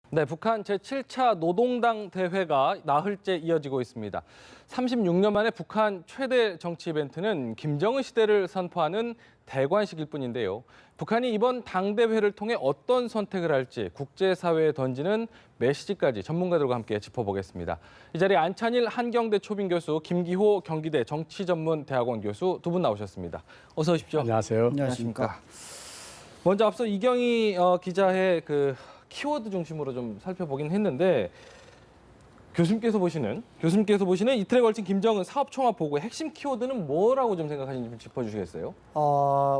네, 북한 제7차 노동당 대회가 나흘째 이어지고 있습니다. 36년 만에 북한 최대 정치 이벤트는 김정은 시대를 선포하는 대관식일 뿐인데요. 북한이 이번 당대회를 통해 어떤 선택을 할지 국제사회에 던지는 메시지까지 전문가들과 함께 짚어보겠습니다. 이 자리에 안찬일 한경대 초빙 교수, 김기호 경기대 정치전문대학원 교수 두 분 나오셨습니다. 어서 오십시오. 안녕하세요. 안녕하십니까. 먼저 앞서 이경희 기자의 키워드 중심으로 좀 살펴보긴 했는데 교수님께서 보시는 이틀에 걸친 김정은 사업총합 보고의 핵심 키워드는 뭐라고 좀 생각하시는지 좀 짚어주시겠어요?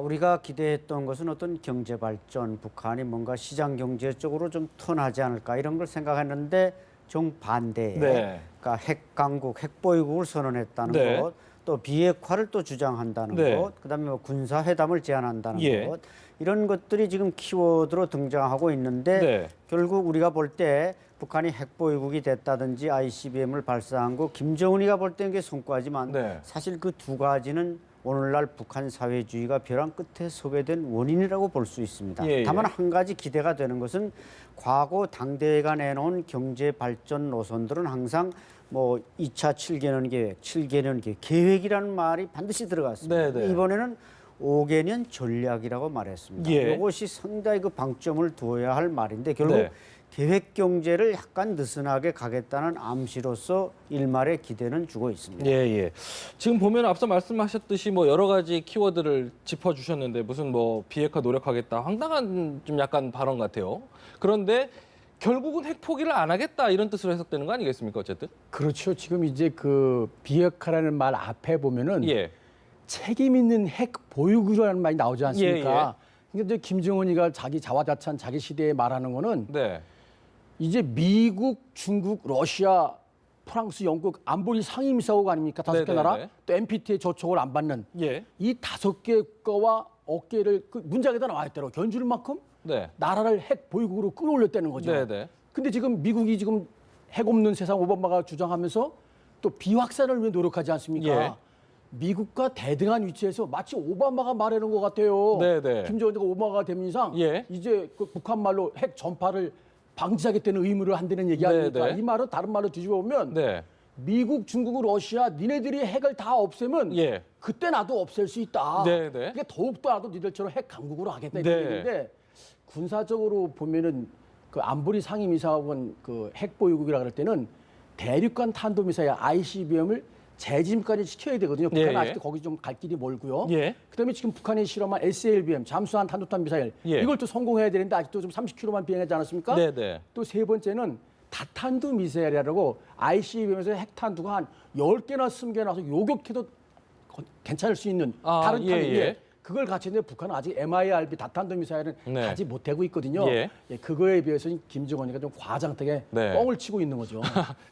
우리가 기대했던 것은 어떤 경제 발전, 북한이 뭔가 시장 경제 쪽으로 좀 턴하지 않을까 이런 걸 생각했는데 정반대에 네. 그러니까 핵 강국, 핵 보유국을 선언했다는 네. 것, 또 비핵화를 또 주장한다는 네. 것, 그다음에 뭐 군사 회담을 제안한다는 예. 것, 이런 것들이 지금 키워드로 등장하고 있는데 네. 결국 우리가 볼 때 북한이 핵 보유국이 됐다든지 ICBM을 발사한 거 김정은이가 볼 때는 게 성과지만 네. 사실 그 두 가지는 오늘날 북한 사회주의가 벼랑 끝에 서게 된 원인이라고 볼 수 있습니다. 예, 예. 다만 한 가지 기대가 되는 것은 과거 당대회가 내놓은 경제 발전 노선들은 항상 뭐 2차 7개년 계획, 7개년 계획이라는 말이 반드시 들어갔습니다. 네, 네. 이번에는 5개년 전략이라고 말했습니다. 예. 이것이 상당히 그 방점을 두어야 할 말인데 결국 네. 계획 경제를 약간 느슨하게 가겠다는 암시로서 일말의 기대는 주고 있습니다. 예, 예. 지금 보면 앞서 말씀하셨듯이 뭐 여러 가지 키워드를 짚어주셨는데 무슨 뭐 비핵화 노력하겠다 황당한 좀 약간 발언 같아요. 그런데 결국은 핵 포기를 안 하겠다 이런 뜻으로 해석되는 거 아니겠습니까? 어쨌든. 그렇죠. 지금 이제 그 비핵화라는 말 앞에 보면은 예. 책임 있는 핵 보유국이라는 말이 나오지 않습니까? 예, 근데 이제 김정은이가 자기 자화자찬 자기 시대에 말하는 거는 네. 이제 미국, 중국, 러시아, 프랑스, 영국 안보리 상임이사국 아닙니까? 다섯 개 네네네. 나라 또 NPT의 조촉을 안 받는 예. 이 다섯 개 거와 어깨를 그 문장에다 나와 있더라고 견줄 만큼 네. 나라를 핵 보유국으로 끌어올렸다는 거죠. 네네. 근데 지금 미국이 지금 핵 없는 세상 오바마가 주장하면서 또 비확산을 위해 노력하지 않습니까? 예. 미국과 대등한 위치에서 마치 오바마가 말하는 것 같아요. 네네. 김정은이가 오바마가 되는 이상 예. 이제 그 북한 말로 핵 전파를 방지하겠다는 의무를 한다는 얘기 아닙니까? 네네. 이 말은 다른 말로 뒤집어 보면 네. 미국, 중국, 러시아 니네들이 핵을 다 없애면 예. 그때 나도 없앨 수 있다. 네네. 그러니까 더욱더 나도 니들처럼 핵 강국으로 하겠다 네. 이런 얘기인데 군사적으로 보면은 그 안보리 상임이사원 그 핵 보유국이라 그럴 때는 대륙간 탄도미사일 ICBM을 재짐까지 시켜야 되거든요. 북한은 예. 아직도 거기 좀 갈 길이 멀고요. 예. 그다음에 지금 북한이 실험한 SLBM 잠수한 탄도탄 미사일 예. 이걸 또 성공해야 되는데 아직도 좀 30km만 비행하지 않았습니까? 네네. 또 세 번째는 다탄두 미사일이라고 ICBM에서 핵탄두가 한 10개나 20개나서 요격해도 괜찮을 수 있는 다른 예, 탄두 예. 그걸 갖추는데 북한은 아직 MIRB 다탄두 미사일은 네. 가지 못하고 있거든요. 예. 그거에 비해서는 김정은이가 좀 과장되게 네. 뻥을 치고 있는 거죠.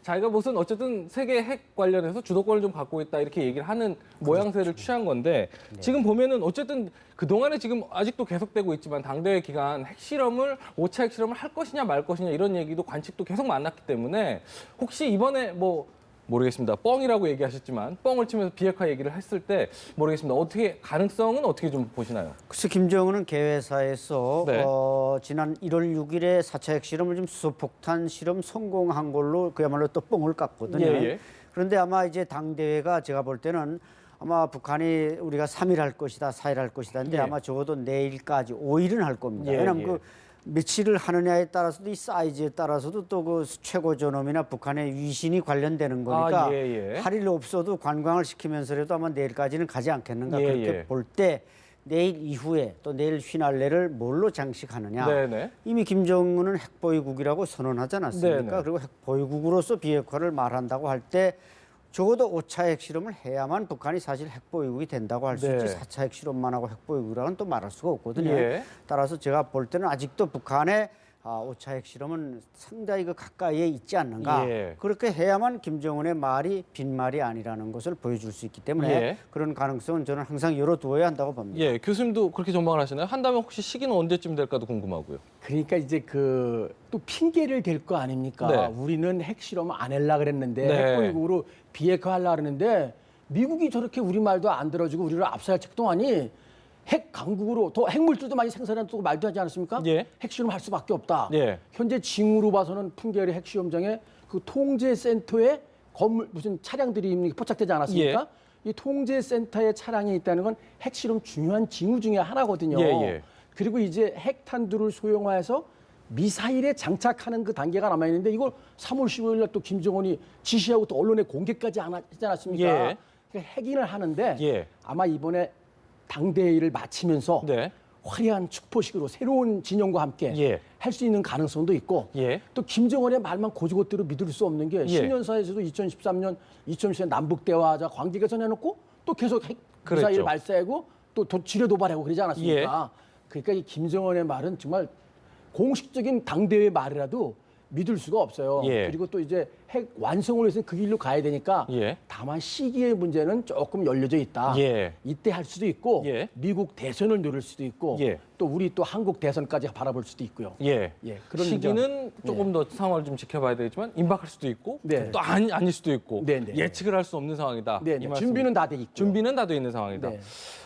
자기가 무슨 어쨌든 세계 핵 관련해서 주도권을 좀 갖고 있다 이렇게 얘기를 하는 모양새를 취한 건데 지금 보면은 어쨌든 그동안에 지금 아직도 계속되고 있지만 당대회 기간 핵실험을 5차 핵실험을 할 것이냐 말 것이냐 이런 얘기도 관측도 계속 많았기 때문에 혹시 이번에 뭐 모르겠습니다. 뻥이라고 얘기하셨지만 뻥을 치면서 비핵화 얘기를 했을 때 모르겠습니다. 어떻게 가능성은 어떻게 좀 보시나요? 그래서 김정은은 개회사에서 네. 지난 1월 6일에 4차 핵실험을 좀 수소폭탄 실험 성공한 걸로 그야말로 또 뻥을 깠거든요. 예, 예. 그런데 아마 이제 당대회가 제가 볼 때는 아마 북한이 우리가 3일 할 것이다, 4일 할 것이다. 근데 예. 아마 적어도 내일까지 5일은 할 겁니다. 예, 왜냐하면 예. 그 며칠을 하느냐에 따라서도 이 사이즈에 따라서도 또 그 최고 존엄이나 북한의 위신이 관련되는 거니까 예, 예. 8일 없어도 관광을 시키면서라도 아마 내일까지는 가지 않겠는가 예, 그렇게 예. 볼 때 내일 이후에 또 내일 휘날레를 뭘로 장식하느냐. 네네. 이미 김정은은 핵보유국이라고 선언하지 않았습니까? 네네. 그리고 핵보유국으로서 비핵화를 말한다고 할 때 적어도 5차 핵실험을 해야만 북한이 사실 핵보유국이 된다고 할 수 네. 있지 4차 핵실험만 하고 핵보유국이라고는 또 말할 수가 없거든요. 예. 따라서 제가 볼 때는 아직도 북한의 5차 핵실험은 상당히 그 가까이에 있지 않는가. 예. 그렇게 해야만 김정은의 말이 빈말이 아니라는 것을 보여줄 수 있기 때문에 예. 그런 가능성은 저는 항상 열어두어야 한다고 봅니다. 예, 교수님도 그렇게 전망을 하시나요? 한다면 혹시 시기는 언제쯤 될까도 궁금하고요. 그러니까 이제 그 또 핑계를 댈 거 아닙니까? 네. 우리는 핵실험 안 하려고 그랬는데 네. 핵보유국으로 비핵화 하려고 그랬는데 미국이 저렇게 우리 말도 안 들어주고 우리를 압살할 책동하니 핵 강국으로 더 핵물질도 많이 생산한다고 말도 하지 않았습니까? 예. 핵실험할 수밖에 없다. 예. 현재 징후로 봐서는 풍계리 핵시험장에 그 통제센터에 건물 무슨 차량들이 포착되지 않았습니까? 이 통제센터에 차량이 있다는 건 핵실험 중요한 징후 중에 하나거든요. 예, 예. 그리고 이제 핵탄두를 소형화해서 미사일에 장착하는 그 단계가 남아 있는데 이걸 3월 15일 날 또 김정은이 지시하고 또 언론에 공개까지 하지 않았습니까? 예. 그러니까 핵인을 하는데 예. 아마 이번에 당대회의를 마치면서 네. 화려한 축포식으로 새로운 진영과 함께 예. 할 수 있는 가능성도 있고 예. 또 김정은의 말만 고지고대로 믿을 수 없는 게 예. 신년사에서도 2013년, 2014년 남북 대화자 관계 개선해놓고 또 계속 핵 그랬죠. 미사일 발사하고 또 지뢰 도발하고 그러지 않았습니까? 그러니까 이 김정은의 말은 정말 공식적인 당대회 말이라도 믿을 수가 없어요. 예. 그리고 또 이제 핵 완성을 위해서는 그 길로 가야 되니까 예. 다만 시기의 문제는 조금 열려져 있다. 예. 이때 할 수도 있고 예. 미국 대선을 노릴 수도 있고 예. 또 우리 또 한국 대선까지 바라볼 수도 있고요. 예. 예, 그런 시기는 조금 더 상황을 좀 지켜봐야 되겠지만 임박할 수도 있고 네. 또 아닐 수도 있고 네, 네. 예측을 할 수 없는 상황이다. 네, 이 네. 말씀. 준비는 다 돼 있고. 준비는 다 돼 있는 상황이다. 네.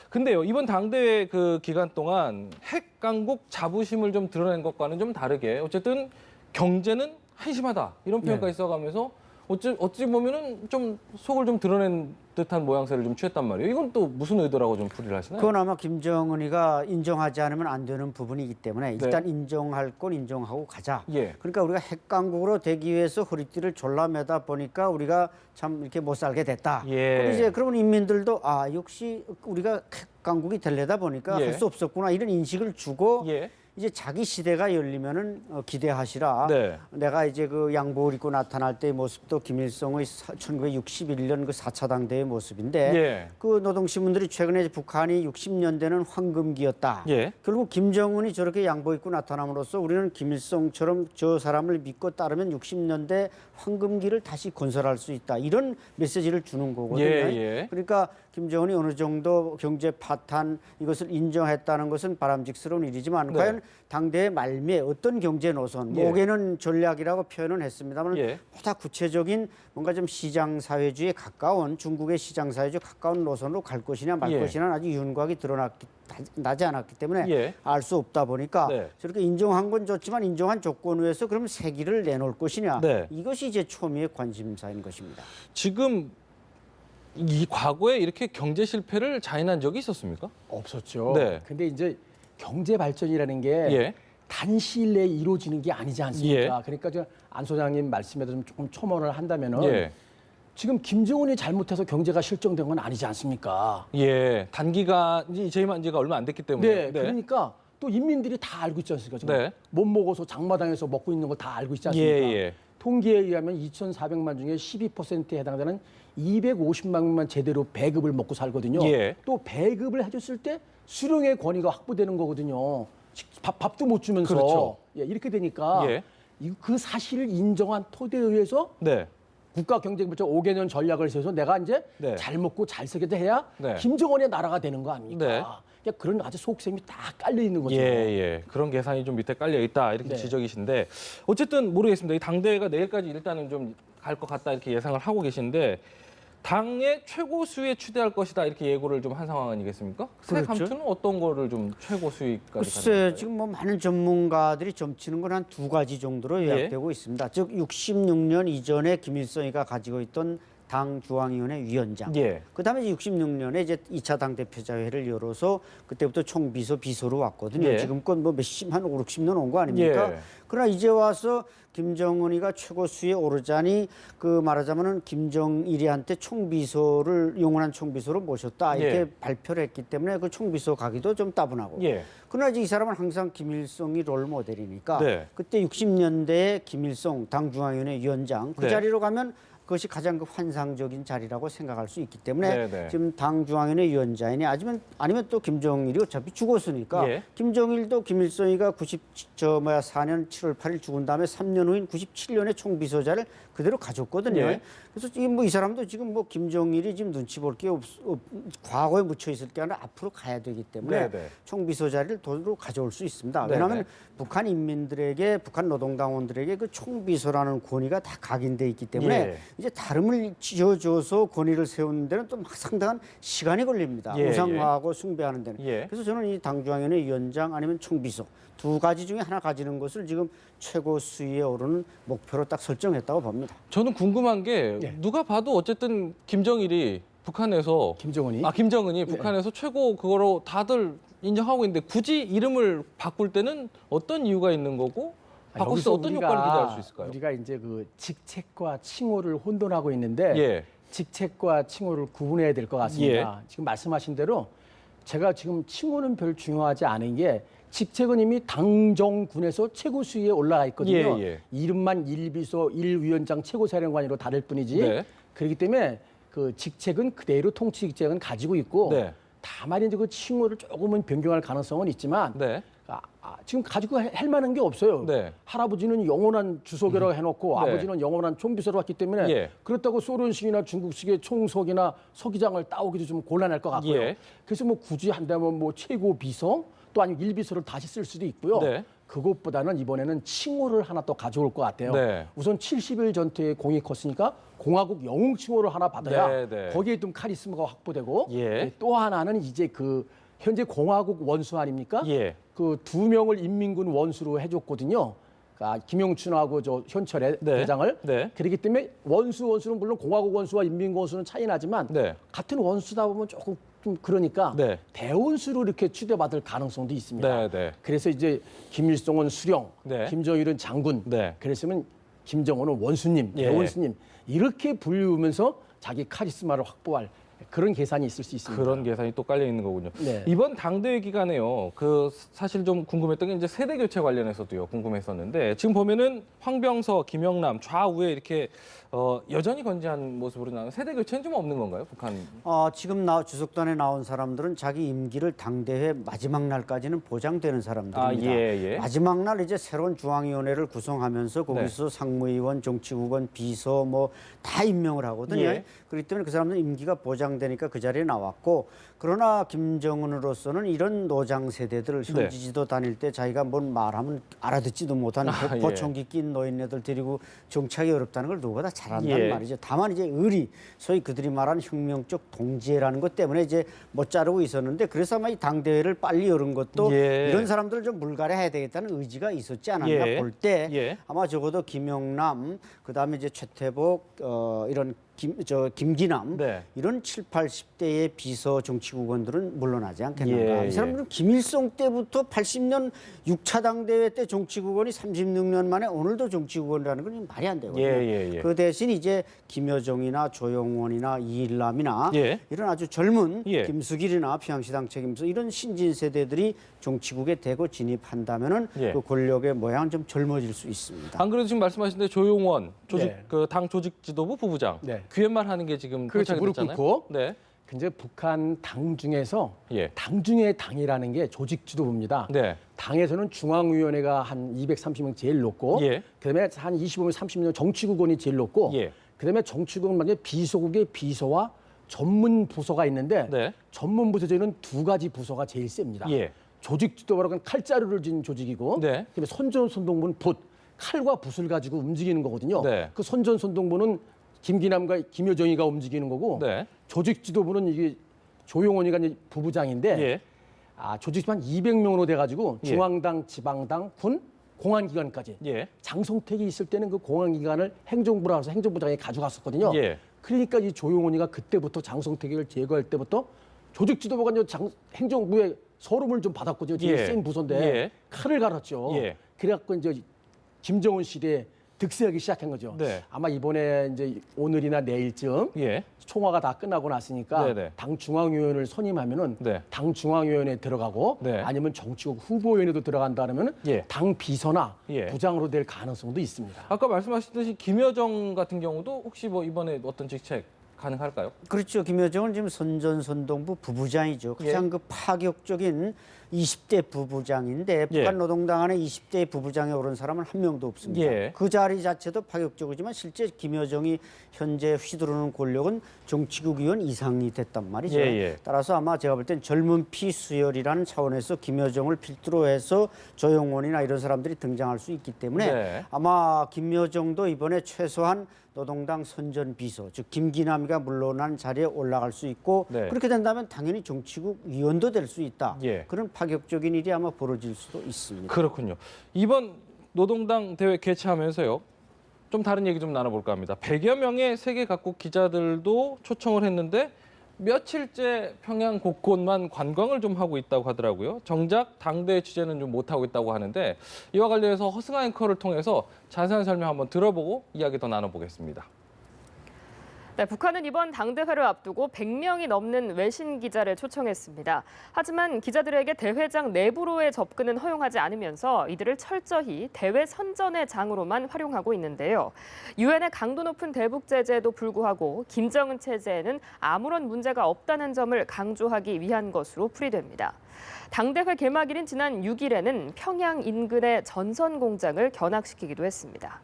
근데요, 이번 당대회 그 기간 동안 핵 강국 자부심을 좀 드러낸 것과는 좀 다르게 어쨌든 경제는 한심하다 이런 표현까지 써가면서 어찌 보면은 좀 속을 좀 드러낸 듯한 모양새를 좀 취했단 말이에요. 이건 또 무슨 의도라고 좀 풀이를 하시나요? 그건 아마 김정은이가 인정하지 않으면 안 되는 부분이기 때문에 일단 네. 인정할 건 인정하고 가자. 예. 그러니까 우리가 핵강국으로 되기 위해서 허리띠를 졸라매다 보니까 우리가 참 이렇게 못 살게 됐다. 예. 그럼 이제 그러면 인민들도 아 역시 우리가 핵강국이 되려다 보니까 예. 할 수 없었구나 이런 인식을 주고 예. 이제 자기 시대가 열리면은 기대하시라. 네. 내가 이제 그 양복을 입고 나타날 때의 모습도 김일성의 1961년 그 4차 당대의 모습인데 예. 그 노동신문들이 최근에 북한이 60년대는 황금기였다. 예. 결국 김정은이 저렇게 양복 입고 나타남으로써 우리는 김일성처럼 저 사람을 믿고 따르면 60년대 황금기를 다시 건설할 수 있다. 이런 메시지를 주는 거거든요. 예. 그러니까 김정은이 어느 정도 경제 파탄 이것을 인정했다는 것은 바람직스러운 일이지만 네. 과연 당대의 말미에 어떤 경제 노선, 예. 목에는 전략이라고 표현은 했습니다만 예. 보다 구체적인 뭔가 좀 시장 사회주의에 가까운 중국의 시장 사회주의에 가까운 노선으로 갈 것이냐 말 예. 것이냐 아직 윤곽이 나지 않았기 때문에 예. 알 수 없다 보니까 네. 저렇게 인정한 건 좋지만 인정한 조건 위에서 그럼 세기를 내놓을 것이냐 네. 이것이 이제 초미의 관심사인 것입니다. 지금 이 과거에 이렇게 경제 실패를 자인한 적이 있었습니까? 없었죠. 네. 근데 이제 경제 발전이라는 게 예. 단시일 내에 이루어지는 게 아니지 않습니까? 예. 그러니까 저 안 소장님 말씀에도 좀 조금 첨언을 한다면은 예. 지금 김정은이 잘못해서 경제가 실정된 건 아니지 않습니까? 예. 단기간이 재임한 지가 얼마 안 됐기 때문에. 네, 그러니까 또 인민들이 다 알고 있지 않습니까? 지금 네. 못 먹어서 장마당에서 먹고 있는 거 다 알고 있지 않습니까? 예. 통계에 의하면 2,400만 중에 12%에 해당되는 250만 명만 제대로 배급을 먹고 살거든요. 예. 또 배급을 해줬을 때 수령의 권위가 확보되는 거거든요. 밥도 못 주면서 그렇죠. 예, 이렇게 되니까 예. 그 사실을 인정한 토대에 의해서 네. 국가경제발전 5개년 전략을 세워서 내가 이제 네. 잘 먹고 잘 살게 해야 네. 김정은의 나라가 되는 거 아닙니까? 네. 그러니까 그런 아주 속셈이 딱 깔려 있는 거죠. 예. 그런 계산이 좀 밑에 깔려 있다 이렇게 네. 지적이신데 어쨌든 모르겠습니다. 이 당대회가 내일까지 일단은 좀 갈 것 같다 이렇게 예상을 하고 계신데 당의 최고 수위에 추대할 것이다 이렇게 예고를 좀 한 상황 아니겠습니까? 새 그렇죠. 감투는 어떤 거를 좀 최고 수위까지 글쎄 가는 지금 뭐 많은 전문가들이 점치는 건 한 두 가지 정도로 예. 요약되고 있습니다. 즉 66년 이전에 김일성이가 가지고 있던 당 중앙위원회 위원장. 예. 그다음에 66년에 이제 2차 당 대표자회를 열어서 그때부터 총비서 비서로 왔거든요. 예. 지금껏 뭐 한 5, 60년 온 거 아닙니까? 예. 그러나 이제 와서 김정은이가 최고 수위에 오르자니 그 말하자면은 김정일이한테 총비서를 용원한 총비서로 모셨다 이렇게 예. 발표를 했기 때문에 그 총비서 가기도 좀 따분하고. 예. 그러나 이제 이 사람은 항상 김일성이 롤 모델이니까 네. 그때 60년대에 김일성 당중앙위원회 위원장 그 네. 자리로 가면 그것이 가장 그 환상적인 자리라고 생각할 수 있기 때문에 네. 지금 당중앙위원회 위원장이니 아니면 또 김정일이 어차피 죽었으니까 예. 김정일도 김일성이가 4년 7월 8일 죽은 다음에 3년 후인 97년에 총비서자를 그대로 가졌거든요. 예. 그래서 지금 뭐 이 사람도 지금 뭐 김정일이 지금 눈치 볼 게 과거에 묻혀 있을 게 아니라 앞으로 가야 되기 때문에 네. 총비서 자리를 도로 가져올 수 있습니다. 네, 왜냐하면 네. 북한 인민들에게 북한 노동당원들에게 그 총비서라는 권위가 다 각인돼 있기 때문에 예. 이제 다름을 지어줘서 권위를 세우는 데는 또 막 상당한 시간이 걸립니다. 예, 우상화하고 숭배하는 데는. 예. 그래서 저는 이 당중앙위원회 위원장 아니면 총비서 두 가지 중에 하나 가지는 것을 지금 최고 수위에 오르는 목표로 딱 설정했다고 봅니다. 저는 궁금한 게 예. 누가 봐도 어쨌든 김정일이 북한에서 김정은이 김정은이 북한에서 최고 그거로 다들 인정하고 있는데 굳이 이름을 바꿀 때는 어떤 이유가 있는 거고 바꿀 때 여기서 어떤 효과를 기대할 수 있을까요? 우리가 이제 그 직책과 칭호를 혼돈하고 있는데 예. 직책과 칭호를 구분해야 될 것 같습니다. 지금 말씀하신 대로 제가 지금 칭호는 별 중요하지 않은 게 직책은 이미 당정군에서 최고 수위에 올라가 있거든요. 예. 이름만 1비서 1위원장 최고사령관으로 다를 뿐이지. 네. 그렇기 때문에 그 직책은 그대로 통치 직책은 가지고 있고 네. 다만 이제 그 칭호를 조금은 변경할 가능성은 있지만 네. 지금 가지고 할 만한 게 없어요. 네. 할아버지는 영원한 주석이라고 해놓고 네. 아버지는 영원한 총비서로 왔기 때문에 예. 그렇다고 소련식이나 중국식의 총석이나 서기장을 따오기도 좀 곤란할 것 같고요. 예. 그래서 뭐 굳이 한다면 뭐 최고 비서 또 아니면 일비서를 다시 쓸 수도 있고요. 네. 그것보다는 이번에는 칭호를 하나 또 가져올 것 같아요. 네. 우선 70일 전투에 공이 컸으니까 공화국 영웅 칭호를 하나 받아야 네. 거기에 좀 카리스마가 확보되고 예. 또 하나는 이제 그 현재 공화국 원수 아닙니까? 예. 그 두 명을 인민군 원수로 해줬거든요. 김영춘하고 저 현철의 네. 대장을. 네. 그렇기 때문에 원수는 물론 공화국 원수와 인민군 원수는 차이 나지만 네. 같은 원수다 보면 조금 좀 그러니까 네. 대원수로 이렇게 추대받을 가능성도 있습니다. 네. 그래서 이제 김일성은 수령, 네. 김정일은 장군, 네. 그랬으면 김정은은 원수님, 예. 대원수님 이렇게 불리우면서 자기 카리스마를 확보할 그런 계산이 있을 수 있습니다. 그런 계산이 또 깔려 있는 거군요. 네. 이번 당대회 기간에요. 그 사실 좀 궁금했던 게 이제 세대 교체 관련해서도요. 궁금했었는데 지금 보면은 황병서, 김영남 좌우에 이렇게 여전히 건재한 모습으로 나오는 세대 교체는 좀 없는 건가요, 북한? 지금 주석단에 나온 사람들은 자기 임기를 당대회 마지막 날까지는 보장되는 사람들입니다. 예. 마지막 날 이제 새로운 중앙위원회를 구성하면서 거기서 네. 상무위원, 정치국원, 비서 뭐 다 임명을 하거든요. 예. 그렇기 때문에 그 사람들은 임기가 보장되니까 그 자리에 나왔고, 그러나 김정은으로서는 이런 노장 세대들을 네. 현지지도 다닐 때 자기가 뭔 말하면 알아듣지도 못하는 예. 보청기 낀 노인네들 데리고 정치하기 어렵다는 걸 누구보다 잘한다는 예. 말이죠. 다만 이제 소위 그들이 말하는 혁명적 동지애라는 것 때문에 이제 못 자르고 있었는데, 그래서 아마 이 당대회를 빨리 열은 것도 예. 이런 사람들을 좀 물갈이해야 되겠다는 의지가 있었지 않았나 예. 볼 때 예. 아마 적어도 김영남, 그다음에 이제 최태복, 이런 김기남 네. 이런 7, 80대의 비서 정치국원들은 물러나지 않겠는가. 예. 이 사람들은 김일성 때부터 80년 6차 당대회 때 정치국원이 36년 만에 오늘도 정치국원이라는 건 말이 안 되거든요. 예. 그 대신 이제 김여정이나 조영원이나 이일남이나 예. 이런 아주 젊은 예. 김수길이나 평양시당 책임서 이런 신진 세대들이 정치국에 대거 진입한다면은 예. 그 권력의 모양은 좀 젊어질 수 있습니다. 안 그래도 지금 말씀하신 대로 조용원 네. 그 당 조직지도부 부부장 네. 귀옛말 하는 게 지금 그렇죠. 포착이 무릎 됐잖아요. 꿇고. 네. 근데 북한 당 중에서 예. 당 중에 당이라는 게 조직 지도부입니다. 네. 당에서는 중앙위원회가 한 230명 제일 높고, 예. 그다음에 한 25명, 30명 정치국원이 제일 높고, 예. 그다음에 정치국은 말이야 비서국의 비서와 전문 부서가 있는데 네. 전문 부서 중에는 두 가지 부서가 제일 셉니다. 예. 조직 지도부라고는 칼자루를 쥔 조직이고, 네. 그다음에 선전선동부는 칼과 붓을 가지고 움직이는 거거든요. 네. 그 선전선동부는 김기남과 김여정이가 움직이는 거고, 네. 조직 지도부는 이게 조용원이가 이제 부부장인데, 예. 조직만 200명으로 돼가지고 예. 중앙당, 지방당, 군, 공안기관까지. 예. 장성택이 있을 때는 그 공안기관을 행정부라서 행정부장이 가져갔었거든요. 예. 그러니까 이 조용원이가 그때부터 장성택을 제거할 때부터 조직 지도부가 이제 행정부에 서름을 좀 받았거든요. 제일 예. 센 부서인데 예. 칼을 갈았죠. 예. 그래갖고 이제 김정은 시대에 득세하기 시작한 거죠. 네. 아마 이번에 이제 오늘이나 내일쯤 예. 총화가 다 끝나고 났으니까 네네. 당 중앙위원을 선임하면은 네. 당 중앙위원회 들어가고 네. 아니면 정치국 후보위원회도 들어간다 그러면은 예. 당 비서나 예. 부장으로 될 가능성도 있습니다. 아까 말씀하셨듯이 김여정 같은 경우도 혹시 뭐 이번에 어떤 직책 가능할까요? 그렇죠. 김여정은 지금 선전선동부 부부장이죠. 가장 예. 그 파격적인 20대 부부장인데 예. 북한 노동당 안에 20대 부부장에 오른 사람은 한 명도 없습니다. 예. 그 자리 자체도 파격적이지만 실제 김여정이 현재 휘두르는 권력은 정치국 의원 이상이 됐단 말이죠. 예. 따라서 아마 제가 볼 땐 젊은 피 수혈이라는 차원에서 김여정을 필두로 해서 조영원이나 이런 사람들이 등장할 수 있기 때문에 네. 아마 김여정도 이번에 최소한 노동당 선전 비서, 즉 김기남이가 물러난 자리에 올라갈 수 있고 네. 그렇게 된다면 당연히 정치국 위원도 될 수 있다. 예. 그런 파격적인 일이 아마 벌어질 수도 있습니다. 그렇군요. 이번 노동당 대회 개최하면서요. 좀 다른 얘기 좀 나눠볼까 합니다. 100여 명의 세계 각국 기자들도 초청을 했는데 며칠째 평양 곳곳만 관광을 좀 하고 있다고 하더라고요. 정작 당대 취재는 좀 못하고 있다고 하는데 이와 관련해서 허승아 앵커를 통해서 자세한 설명 한번 들어보고 이야기 더 나눠보겠습니다. 네, 북한은 이번 당대회를 앞두고 100명이 넘는 외신 기자를 초청했습니다. 하지만 기자들에게 대회장 내부로의 접근은 허용하지 않으면서 이들을 철저히 대회 선전의 장으로만 활용하고 있는데요. 유엔의 강도 높은 대북 제재에도 불구하고 김정은 체제에는 아무런 문제가 없다는 점을 강조하기 위한 것으로 풀이됩니다. 당대회 개막일인 지난 6일에는 평양 인근의 전선 공장을 견학시키기도 했습니다.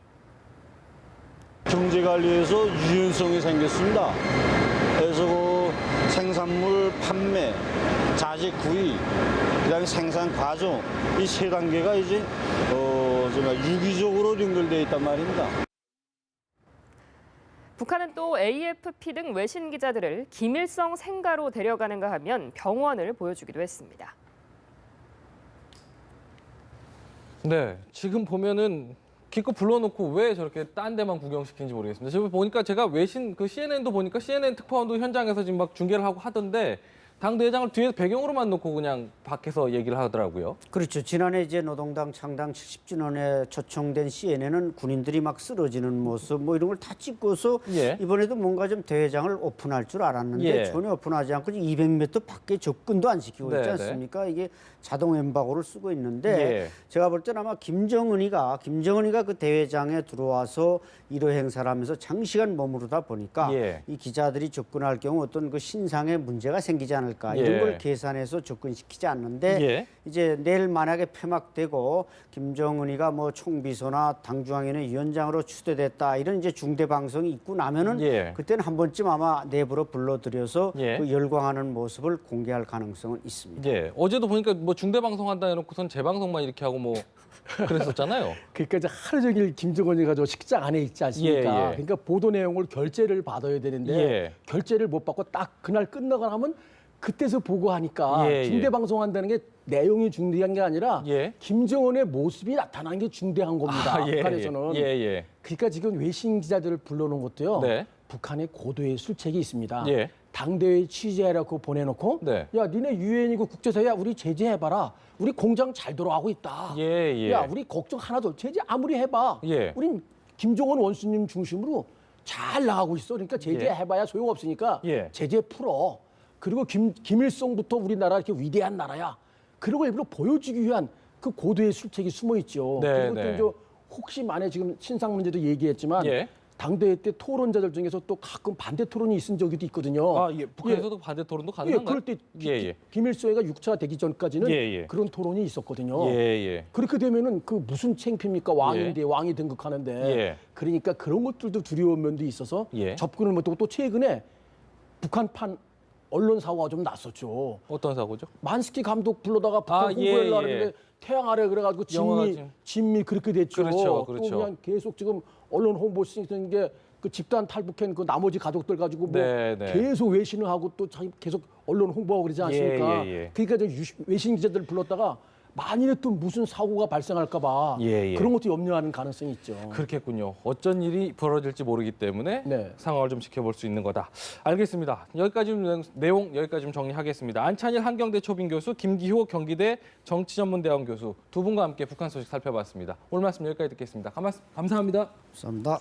경제관리에서 유연성이 생겼습니다. 그래서 그 생산물 판매, 자재 구입, 그다음에 생산 과정 이 세 단계가 이제 정말 유기적으로 연결되어 있단 말입니다. 북한은 또 AFP 등 외신 기자들을 김일성 생가로 데려가는가 하면 병원을 보여주기도 했습니다. 네, 지금 보면은 기껏 불러놓고 왜 저렇게 딴 데만 구경시키는지 모르겠습니다. 지금 보니까 제가 외신 그 CNN도 보니까 CNN 특파원도 현장에서 지금 막 중계를 하고 하던데 당대회장을 뒤에서 배경으로만 놓고 그냥 밖에서 얘기를 하더라고요. 그렇죠. 지난해 이제 노동당 창당 70주년에 초청된 CNN은 군인들이 막 쓰러지는 모습 뭐 이런 걸 다 찍고서 예. 이번에도 뭔가 좀 대회장을 오픈할 줄 알았는데 예. 전혀 오픈하지 않고 200m 밖에 접근도 안 시키고 있지 네네. 않습니까? 이게 자동 엠바고를 쓰고 있는데 예. 제가 볼 때는 아마 김정은이가 그 대회장에 들어와서 1호 행사를 하면서 장시간 머무르다 보니까 예. 이 기자들이 접근할 경우 어떤 그 신상에 문제가 생기지 않을까 예. 이런 걸 계산해서 접근시키지 않는데 예. 이제 내일 만약에 폐막되고 김정은이가 뭐 총비서나 당중앙위원회 위원장으로 추대됐다 이런 이제 중대 방송이 있고 나면은 예. 그때는 한 번쯤 아마 내부로 불러들여서 예. 그 열광하는 모습을 공개할 가능성은 있습니다. 예, 어제도 보니까 뭐 중대 방송한다 해놓고선 재방송만 이렇게 하고 뭐 그랬었잖아요. 그러니까 이제 하루 종일 김정은이 가지고 식장 안에 있지 않습니까? 예, 예. 그러니까 보도 내용을 결제를 받아야 되는데 예. 결제를 못 받고 딱 그날 끝나고 나면 그때서 보고하니까 예, 예. 중대 방송한다는 게 내용이 중대한 게 아니라 예. 김정은의 모습이 나타나는 게 중대한 겁니다. 아, 예, 북한에서는. 예, 예. 그러니까 지금 외신 기자들을 불러놓은 것도요. 네. 북한의 고도의 술책이 있습니다. 예. 당대회 취재하라고 보내놓고 네. 야 니네 유엔이고 국제사회야 우리 제재해봐라. 우리 공장 잘 돌아가고 있다. 예, 예. 야 우리 걱정 하나도 제재 아무리 해봐. 예. 우린 김정은 원수님 중심으로 잘 나가고 있어. 그러니까 제재해봐야 소용없으니까 예. 제재 풀어. 그리고 김일성부터 우리나라 이렇게 위대한 나라야. 그런 걸 일부러 보여주기 위한 그 고도의 술책이 숨어 있죠. 네, 그리고 네. 또 혹시 만에 지금 신상 문제도 얘기했지만 예. 당대회 때 토론자들 중에서 또 가끔 반대 토론이 있은 적이 있거든요. 아, 예. 북한에서도 반대 토론도 예, 가능한가요? 그럴 때 예, 예. 김일성이가 6차 되기 전까지는 예, 예. 그런 토론이 있었거든요. 예, 예. 그렇게 되면은 그 무슨 창피입니까? 왕인데 왕이 등극하는데. 예. 그러니까 그런 것들도 두려운 면도 있어서 예. 접근을 못하고 또 최근에 북한판 언론 사고가 좀 났었죠. 어떤 사고죠? 만스키 감독 불러다가 북한 아, 홍보를 예, 하는데 예. 태양 아래 그래가지고 영화가 진미 그렇게 됐죠. 그렇죠, 또 그렇죠. 그냥 계속 지금 언론 홍보 쓰는 게 그 집단 탈북한 그 나머지 가족들 가지고 뭐 네, 네. 계속 외신을 하고 또 자기 계속 언론 홍보하고 그러지 않습니까? 예, 예. 그러니까 외신 기자들 불렀다가 만일에 또 무슨 사고가 발생할까 봐 예, 예. 그런 것도 염려하는 가능성이 있죠. 그렇겠군요. 어쩐 일이 벌어질지 모르기 때문에 네. 상황을 좀 지켜볼 수 있는 거다. 알겠습니다. 여기까지 내용 여기까지 좀 정리하겠습니다. 안찬일 한경대 초빙 교수, 김기호 경기대 정치전문대학원 교수 두 분과 함께 북한 소식 살펴봤습니다. 오늘 말씀 여기까지 듣겠습니다. 감사합니다. 감사합니다.